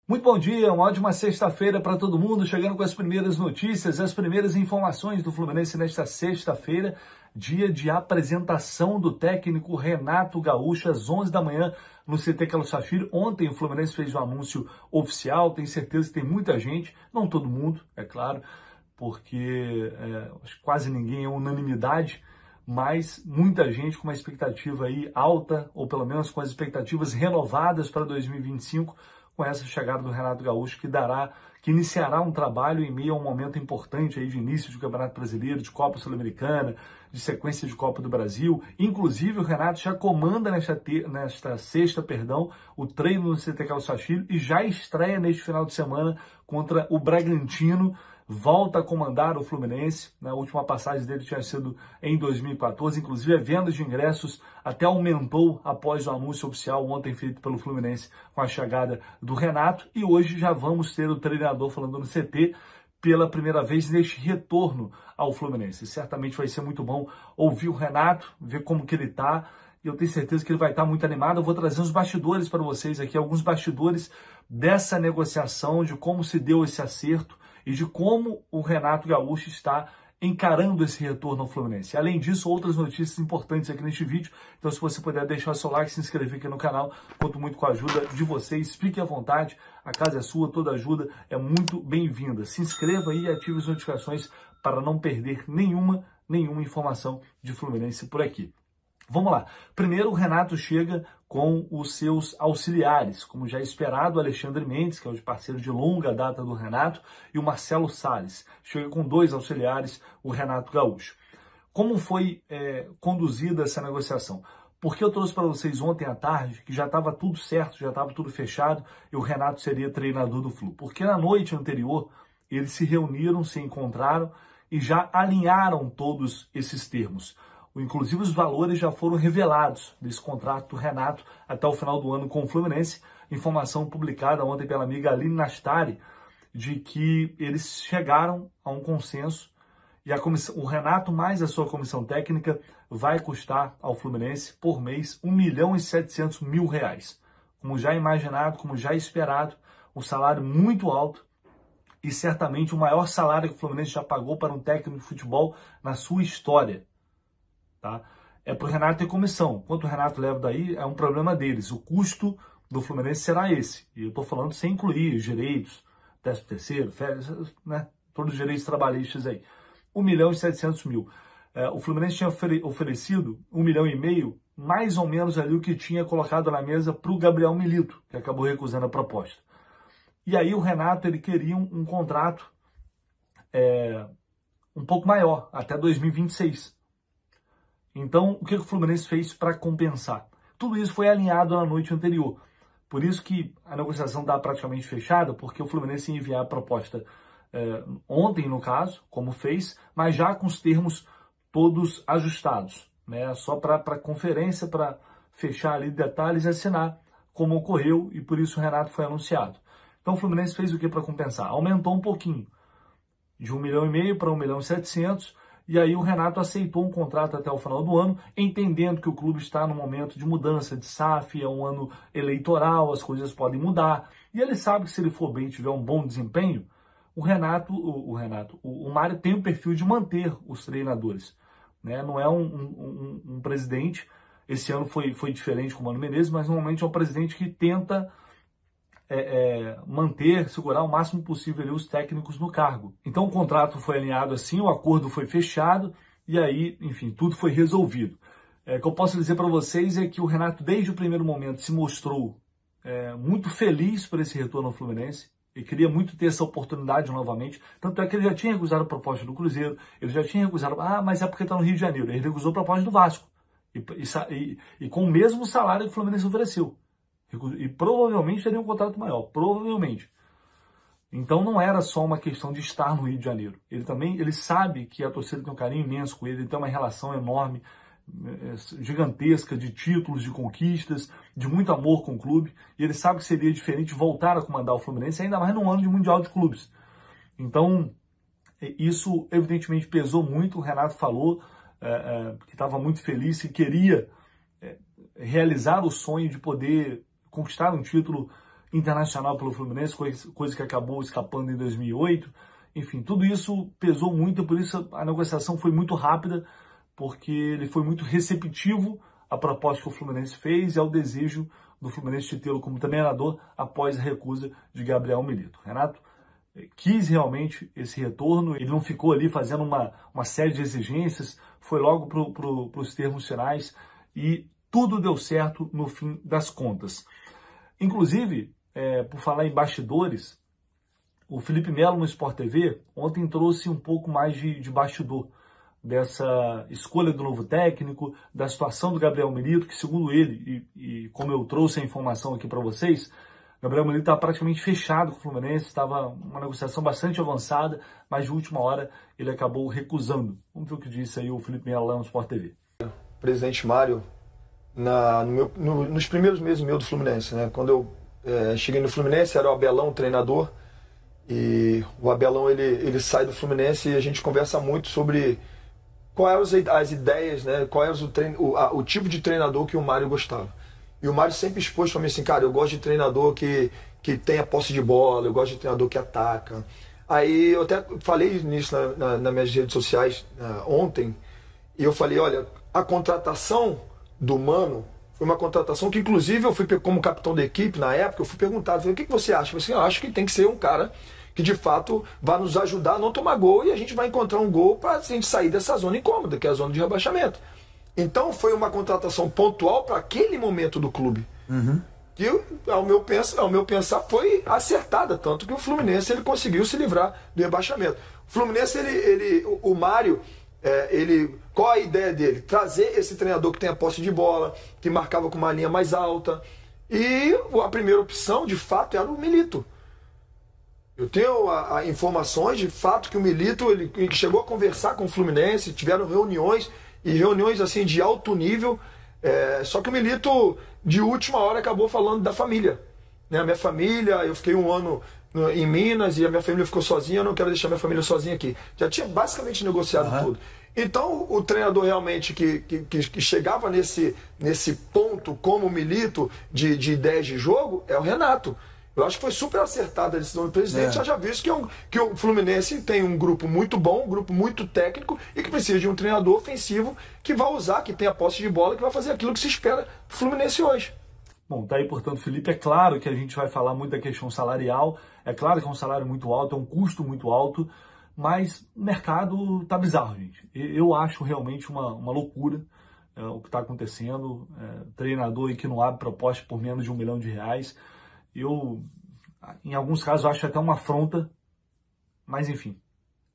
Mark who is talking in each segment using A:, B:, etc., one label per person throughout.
A: Muito bom dia, uma ótima sexta-feira para todo mundo, chegando com as primeiras notícias, as primeiras informações do Fluminense nesta sexta-feira, dia de apresentação do técnico Renato Gaúcho, às 11 da manhã, no CT Carlos Saffiry. Ontem o Fluminense fez um anúncio oficial, tenho certeza que tem muita gente, não todo mundo, é claro, porque quase ninguém é unanimidade, mas muita gente com uma expectativa aí alta, ou pelo menos com as expectativas renovadas para 2025, com essa chegada do Renato Gaúcho, que iniciará um trabalho em meio a um momento importante aí de início de Campeonato Brasileiro, de Copa Sul-Americana, de sequência de Copa do Brasil. Inclusive, o Renato já comanda nesta sexta, o treino no CT Carlos Saffiry e já estreia neste final de semana contra o Bragantino. Volta a comandar o Fluminense. A última passagem dele tinha sido em 2014, inclusive a venda de ingressos até aumentou após o anúncio oficial ontem feito pelo Fluminense com a chegada do Renato, e hoje já vamos ter o treinador falando no CT pela primeira vez neste retorno ao Fluminense. Certamente vai ser muito bom ouvir o Renato, ver como que ele está, e eu tenho certeza que ele vai estar muito animado. Eu vou trazer uns bastidores para vocês aqui, alguns bastidores dessa negociação, de como se deu esse acerto e de como o Renato Gaúcho está encarando esse retorno ao Fluminense. Além disso, outras notícias importantes aqui neste vídeo. Então, se você puder deixar seu like, se inscrever aqui no canal, conto muito com a ajuda de vocês. Fique à vontade, a casa é sua, toda ajuda é muito bem-vinda. Se inscreva aí e ative as notificações para não perder nenhuma informação de Fluminense por aqui. Vamos lá. Primeiro, o Renato chega com os seus auxiliares, como já esperado, o Alexandre Mendes, que é o parceiro de longa data do Renato, e o Marcelo Salles. Chega com dois auxiliares, o Renato Gaúcho. Como foi conduzida essa negociação? Porque eu trouxe para vocês ontem à tarde que já estava tudo certo, já estava tudo fechado, e o Renato seria treinador do Flu. Porque na noite anterior, eles se reuniram, se encontraram e já alinharam todos esses termos. Inclusive, os valores já foram revelados desse contrato do Renato até o final do ano com o Fluminense. Informação publicada ontem pela amiga Aline Nastari, de que eles chegaram a um consenso e o Renato mais a sua comissão técnica vai custar ao Fluminense por mês R$1.700.000. Como já imaginado, como já esperado, um salário muito alto e certamente o maior salário que o Fluminense já pagou para um técnico de futebol na sua história. Tá? É para o Renato ter comissão. Quanto o Renato leva daí é um problema deles. O custo do Fluminense será esse. E eu estou falando sem incluir os direitos, 13º, férias, né? Todos os direitos trabalhistas aí. R$1.700.000. O Fluminense tinha oferecido R$1,5 milhão, mais ou menos ali o que tinha colocado na mesa para o Gabriel Milito, que acabou recusando a proposta. E aí o Renato ele queria um contrato um pouco maior, até 2026. Então, o que o Fluminense fez para compensar? Tudo isso foi alinhado na noite anterior. Por isso que a negociação está praticamente fechada, porque o Fluminense ia enviar a proposta ontem, no caso, como fez, mas já com os termos todos ajustados, né? Só para conferência, para fechar ali detalhes e assinar, como ocorreu, e por isso o Renato foi anunciado. Então, o Fluminense fez o que para compensar? Aumentou um pouquinho, de R$1,5 milhão para R$1.700.000, e aí o Renato aceitou um contrato até o final do ano, entendendo que o clube está no momento de mudança de SAF, é um ano eleitoral, as coisas podem mudar. E ele sabe que se ele for bem e tiver um bom desempenho, o Mário tem o perfil de manter os treinadores. Né? Não é um presidente, esse ano foi diferente com o Mano Menezes, mas normalmente é um presidente que tenta segurar o máximo possível ali os técnicos no cargo. Então o contrato foi alinhado assim, o acordo foi fechado e aí, enfim, tudo foi resolvido. O que eu posso dizer para vocês é que o Renato, desde o primeiro momento, se mostrou muito feliz por esse retorno ao Fluminense. Ele queria muito ter essa oportunidade novamente. Tanto é que ele já tinha recusado a proposta do Cruzeiro, ele já tinha recusado, mas é porque está no Rio de Janeiro. Ele recusou a proposta do Vasco e com o mesmo salário que o Fluminense ofereceu. E provavelmente teria um contrato maior, provavelmente. Então não era só uma questão de estar no Rio de Janeiro. Ele sabe que a torcida tem um carinho imenso com ele tem uma relação enorme, gigantesca, de títulos, de conquistas, de muito amor com o clube. E ele sabe que seria diferente voltar a comandar o Fluminense, ainda mais num ano de Mundial de Clubes. Então, isso evidentemente pesou muito. O Renato falou que estava muito feliz e queria realizar o sonho de poder conquistar um título internacional pelo Fluminense, coisa que acabou escapando em 2008. Enfim, tudo isso pesou muito, e por isso a negociação foi muito rápida, porque ele foi muito receptivo à proposta que o Fluminense fez e ao desejo do Fluminense de tê-lo como treinador após a recusa de Gabriel Milito. Renato quis realmente esse retorno, ele não ficou ali fazendo uma série de exigências, foi logo para os termos finais e tudo deu certo no fim das contas. Inclusive, por falar em bastidores, o Felipe Melo no Sport TV ontem trouxe um pouco mais de bastidor dessa escolha do novo técnico, da situação do Gabriel Milito, que segundo ele, e como eu trouxe a informação aqui para vocês, Gabriel Milito estava praticamente fechado com o Fluminense, estava uma negociação bastante avançada, mas de última hora ele acabou recusando. Vamos ver o que disse aí o Felipe Melo lá no Sport TV.
B: Presidente Mário, nos primeiros meses do Fluminense, né? Quando eu cheguei no Fluminense, era o Abelão o treinador, e o Abelão ele sai do Fluminense e a gente conversa muito sobre quais eram as ideias, né? Qual era o tipo de treinador que o Mário gostava. E o Mário sempre expôs para mim assim, cara, eu gosto de treinador que tenha posse de bola, eu gosto de treinador que ataca. Aí eu até falei nisso nas minhas redes sociais ontem, e eu falei, olha, a contratação do Mano foi uma contratação que, inclusive, eu fui como capitão da equipe na época, eu fui perguntado, falei, o que você acha? Eu falei assim, eu acho que tem que ser um cara que de fato vai nos ajudar a não tomar gol e a gente vai encontrar um gol para a gente sair dessa zona incômoda, que é a zona de rebaixamento. Então foi uma contratação pontual para aquele momento do clube. Que, ao meu pensar, foi acertada, tanto que o Fluminense ele conseguiu se livrar do rebaixamento. O Fluminense, o Mário, qual a ideia dele? Trazer esse treinador que tem a posse de bola, que marcava com uma linha mais alta. E a primeira opção, de fato, era o Milito. Eu tenho informações de fato que o Milito ele chegou a conversar com o Fluminense, tiveram reuniões, e reuniões assim de alto nível, só que o Milito, de última hora, acabou falando da família. Né? A minha família, eu fiquei um ano em Minas e a minha família ficou sozinha, eu não quero deixar minha família sozinha aqui. Já tinha basicamente negociado tudo. Então, o treinador realmente que chegava nesse ponto como o Milito de ideias de jogo é o Renato. Eu acho que foi super acertada a decisão do presidente, já visto que o Fluminense tem um grupo muito bom, um grupo muito técnico e que precisa de um treinador ofensivo que vai usar, que tem a posse de bola, que vai fazer aquilo que se espera do Fluminense hoje.
A: Bom, tá aí, portanto, Felipe, é claro que a gente vai falar muito da questão salarial, é claro que é um salário muito alto, é um custo muito alto, mas o mercado tá bizarro, gente. Eu acho realmente uma loucura o que está acontecendo, treinador aí que não abre proposta por menos de R$1 milhão. Eu, em alguns casos, acho até uma afronta, mas enfim,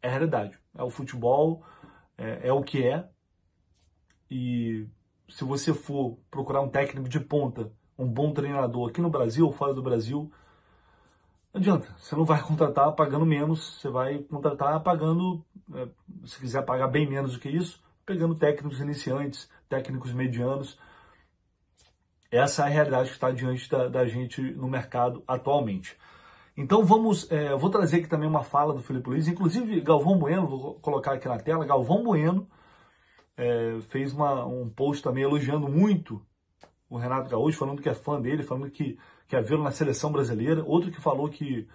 A: é a realidade. É o futebol, é o que é. E se você for procurar um técnico de ponta, um bom treinador aqui no Brasil ou fora do Brasil, não adianta. Você não vai contratar pagando menos, você vai contratar pagando, se quiser pagar bem menos do que isso, pegando técnicos iniciantes, técnicos medianos. Essa é a realidade que está diante da gente no mercado atualmente. Então vou trazer aqui também uma fala do Felipe Luiz, inclusive Galvão Bueno, vou colocar aqui na tela, Galvão Bueno fez um post também elogiando muito o Renato Gaúcho, falando que é fã dele, falando que quer vê-lo na seleção brasileira. Outro que falou que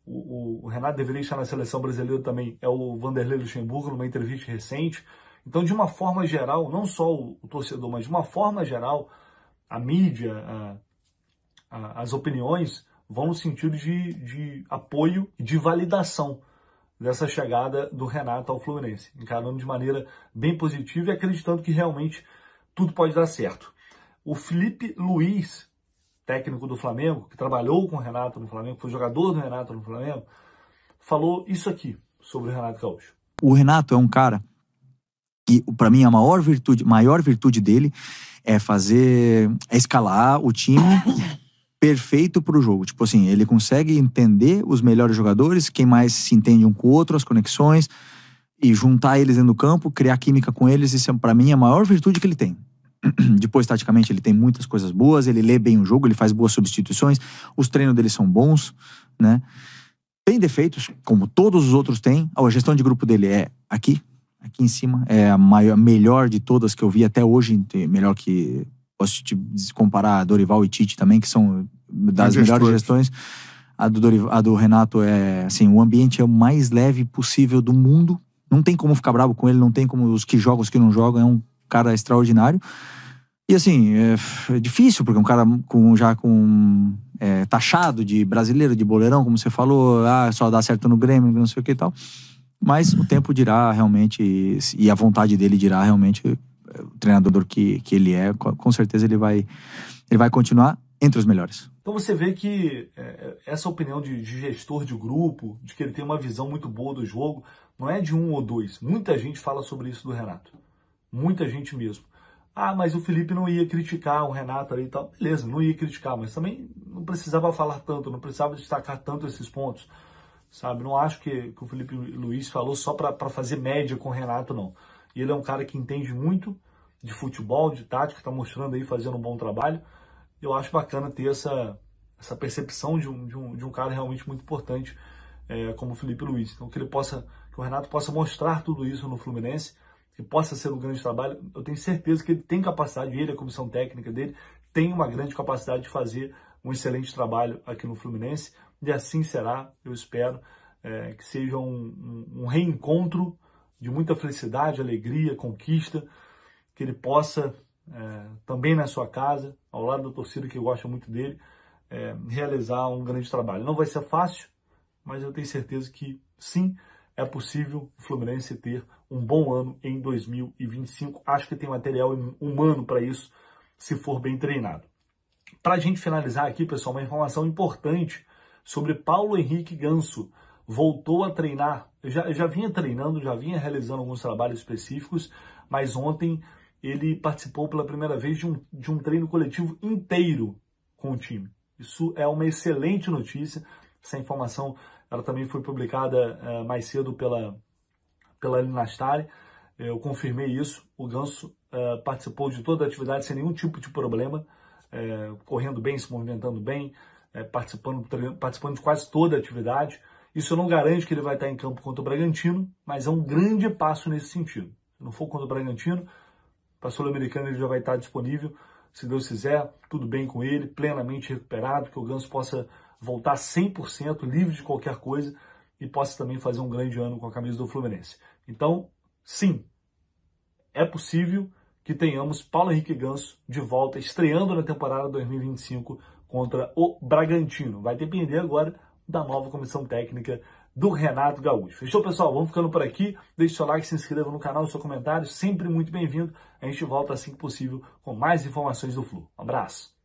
A: o Renato deveria estar na seleção brasileira também é o Vanderlei Luxemburgo, numa entrevista recente. Então, de uma forma geral, não só o torcedor, mas de uma forma geral, a mídia, as opiniões vão no sentido de apoio e de validação dessa chegada do Renato ao Fluminense, encarando de maneira bem positiva e acreditando que realmente tudo pode dar certo. O Felipe Luiz, técnico do Flamengo, que trabalhou com o Renato no Flamengo, foi jogador do Renato no Flamengo, falou isso aqui sobre o Renato Gaúcho.
C: O Renato é um cara que, para mim, a maior virtude dele é escalar o time perfeito pro jogo. Tipo assim, ele consegue entender os melhores jogadores, quem mais se entende um com o outro, as conexões, e juntar eles dentro do campo, criar química com eles. Isso, para mim, é a maior virtude que ele tem. Depois, taticamente, ele tem muitas coisas boas, ele lê bem o jogo, ele faz boas substituições, os treinos dele são bons, né? Tem defeitos, como todos os outros têm. A gestão de grupo dele é aqui em cima, é a melhor de todas que eu vi até hoje, melhor que posso te comparar Dorival e Tite também, que são das melhores gestões. A do Renato é, assim, o ambiente é o mais leve possível do mundo. Não tem como ficar bravo com ele, não tem como os que jogam, os que não jogam. É um cara extraordinário. E assim, é difícil, porque um cara taxado de brasileiro, de boleirão, como você falou, só dá certo no Grêmio, não sei o que e tal. Mas o tempo dirá realmente, e a vontade dele dirá realmente, o treinador que ele é, com certeza ele vai continuar entre os melhores.
A: Então você vê que essa opinião de gestor de grupo, de que ele tem uma visão muito boa do jogo, não é de um ou dois. Muita gente fala sobre isso do Renato. Muita gente mesmo. Mas o Felipe não ia criticar o Renato ali e tal. Beleza, não ia criticar, mas também não precisava falar tanto, não precisava destacar tanto esses pontos. Sabe? Não acho que o Felipe Luiz falou só para fazer média com o Renato, não. E ele é um cara que entende muito de futebol, de tática, está mostrando aí, fazendo um bom trabalho. Eu acho bacana ter essa percepção de um cara realmente muito importante como o Felipe Luiz. Então que o Renato possa mostrar tudo isso no Fluminense, que possa ser um grande trabalho. Eu tenho certeza que ele tem capacidade, ele, a comissão técnica dele, tem uma grande capacidade de fazer um excelente trabalho aqui no Fluminense, e assim será, eu espero, que seja um reencontro de muita felicidade, alegria, conquista, que ele possa, também na sua casa, ao lado da torcida que gosta muito dele, realizar um grande trabalho. Não vai ser fácil, mas eu tenho certeza que sim, é possível o Fluminense ter um bom ano em 2025. Acho que tem material humano para isso, se for bem treinado. Para a gente finalizar aqui, pessoal, uma informação importante sobre Paulo Henrique Ganso. Voltou a treinar, já vinha treinando, já vinha realizando alguns trabalhos específicos, mas ontem ele participou pela primeira vez de um treino coletivo inteiro com o time. Isso é uma excelente notícia. Essa informação ela também foi publicada mais cedo pela Linastari. Eu confirmei isso. O Ganso participou de toda a atividade sem nenhum tipo de problema, correndo bem, se movimentando bem, participando de quase toda a atividade. Isso não garante que ele vai estar em campo contra o Bragantino, mas é um grande passo nesse sentido. Se não for contra o Bragantino, para a Sul-Americana ele já vai estar disponível. Se Deus quiser, tudo bem com ele, plenamente recuperado, que o Ganso possa voltar 100% livre de qualquer coisa e possa também fazer um grande ano com a camisa do Fluminense. Então, sim, é possível que tenhamos Paulo Henrique Ganso de volta, estreando na temporada 2025 contra o Bragantino. Vai depender agora da nova comissão técnica do Renato Gaúcho. Fechou, pessoal? Vamos ficando por aqui. Deixe seu like, se inscreva no canal, seu comentário, sempre muito bem-vindo. A gente volta assim que possível com mais informações do Flu. Um abraço!